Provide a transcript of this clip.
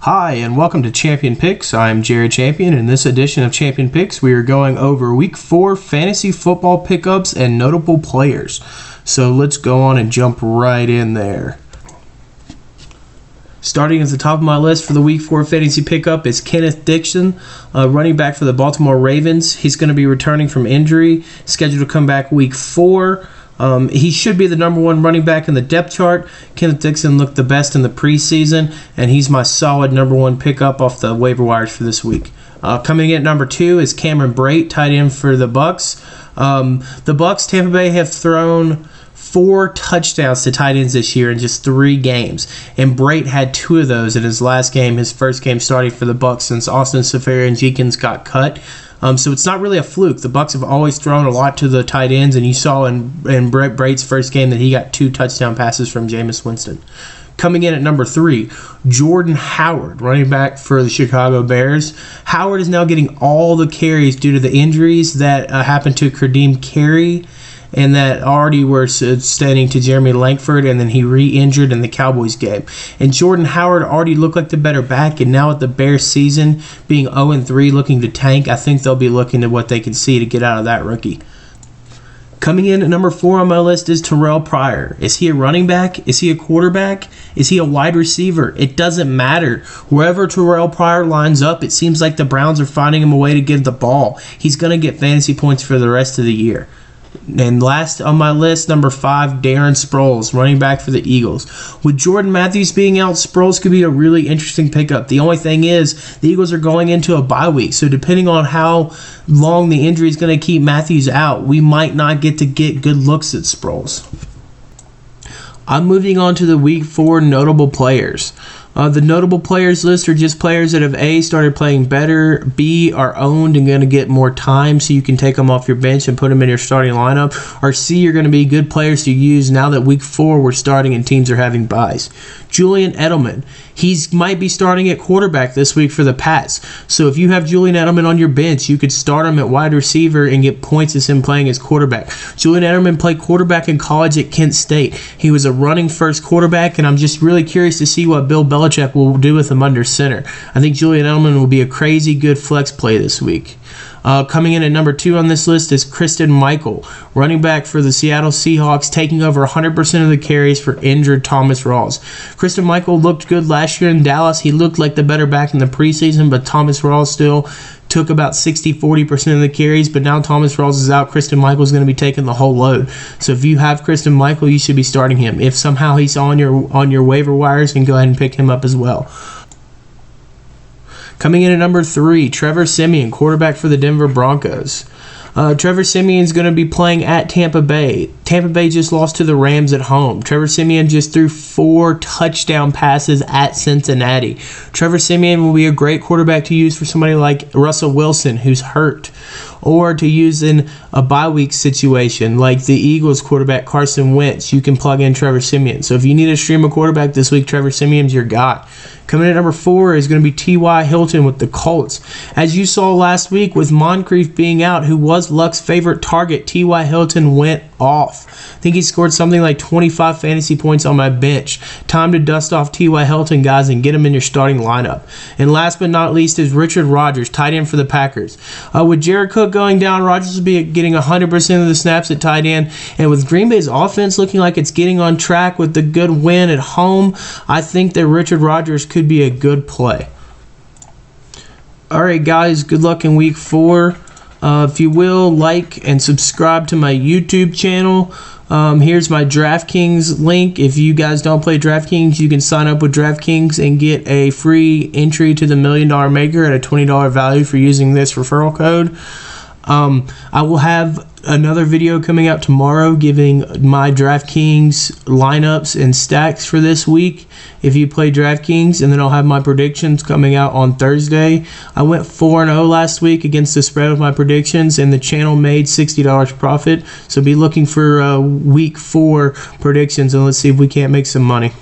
Hi, and welcome to Champion Picks. I'm Jared Champion. In this edition of Champion Picks, we are going over Week 4 fantasy football pickups and notable players. So let's go on and jump right in there. Starting at the top of my list for the Week 4 fantasy pickup is Kenneth Dixon, running back for the Baltimore Ravens. He's going to be returning from injury, scheduled to come back Week 4. He should be the number one running back in the depth chart. Kenneth Dixon looked the best in the preseason, and he's my solid number one pickup off the waiver wires for this week. Coming in at number 2 is Cameron Brate, tight end for the Bucs. The Bucs, Tampa Bay, have thrown 4 touchdowns to tight ends this year in just 3 games, and Brate had 2 of those in his last game, his first game starting for the Bucs since Austin Seferian-Jenkins got cut. So it's not really a fluke. The Bucs have always thrown a lot to the tight ends, and you saw in Brate's first game that he got 2 touchdown passes from Jameis Winston. Coming in at number 3, Jordan Howard, running back for the Chicago Bears. Howard is now getting all the carries due to the injuries that happened to Kadeem Carey and that already were sustaining to Jeremy Langford, and then he re-injured in the Cowboys game. And Jordan Howard already looked like the better back, and now with the Bears season being 0-3 looking to tank, I think they'll be looking at what they can see to get out of that rookie. Coming in at number 4 on my list is Terrell Pryor. Is he a running back? Is he a quarterback? Is he a wide receiver? It doesn't matter. Wherever Terrell Pryor lines up, it seems like the Browns are finding him a way to get the ball. He's going to get fantasy points for the rest of the year. And last on my list, number 5, Darren Sproles, running back for the Eagles. With Jordan Matthews being out, Sproles could be a really interesting pickup. The only thing is, the Eagles are going into a bye week, so depending on how long the injury is going to keep Matthews out, we might not get good looks at Sproles. I'm moving on to the Week 4 notable players. The notable players list are just players that have A, started playing better, B, are owned and going to get more time so you can take them off your bench and put them in your starting lineup, or C, you're going to be good players to use now that Week 4 we're starting and teams are having buys. Julian Edelman, he might be starting at quarterback this week for the Pats, so if you have Julian Edelman on your bench, you could start him at wide receiver and get points as him playing as quarterback. Julian Edelman played quarterback in college at Kent State. He was a running first quarterback, and I'm just really curious to see what Bill Belichick will do with him under center. I think Julian Edelman will be a crazy good flex play this week. Coming in at number 2 on this list is Christine Michael, running back for the Seattle Seahawks, taking over 100% of the carries for injured Thomas Rawls. Christine Michael looked good last year in Dallas. He looked like the better back in the preseason, but Thomas Rawls still took about 60-40% of the carries, but now Thomas Rawls is out. Christine Michael is going to be taking the whole load. So if you have Christine Michael, you should be starting him. If somehow he's on your waiver wires, then go ahead and pick him up as well. Coming in at number 3, Trevor Siemian, quarterback for the Denver Broncos. Trevor Siemian is going to be playing at Tampa Bay. Tampa Bay just lost to the Rams at home. Trevor Siemian just threw 4 touchdown passes at Cincinnati. Trevor Siemian will be a great quarterback to use for somebody like Russell Wilson, who's hurt, or to use in a bye week situation like the Eagles quarterback Carson Wentz. You can plug in Trevor Siemian. So if you need to stream a quarterback this week, Trevor Siemian's your guy. Coming in at number 4 is going to be T.Y. Hilton with the Colts. As you saw last week with Moncrief being out, who was Luck's favorite target, T.Y. Hilton went off. I think he scored something like 25 fantasy points on my bench. Time to dust off T.Y. Hilton, guys, and get him in your starting lineup. And last but not least is Richard Rodgers, tight end for the Packers. With Jared Cook going down, Rodgers will be getting 100% of the snaps at tight end. And with Green Bay's offense looking like it's getting on track with the good win at home, I think that Richard Rodgers could be a good play. Alright guys, good luck in week 4. If you will, like and subscribe to my YouTube channel. Here's my DraftKings link. If you guys don't play DraftKings, you can sign up with DraftKings and get a free entry to the $1 Million Maker at a $20 value for using this referral code. I will have another video coming out tomorrow giving my DraftKings lineups and stacks for this week if you play DraftKings, and then I'll have my predictions coming out on Thursday. I went 4-0 last week against the spread with my predictions, and the channel made $60 profit, so be looking for week 4 predictions, and let's see if we can't make some money.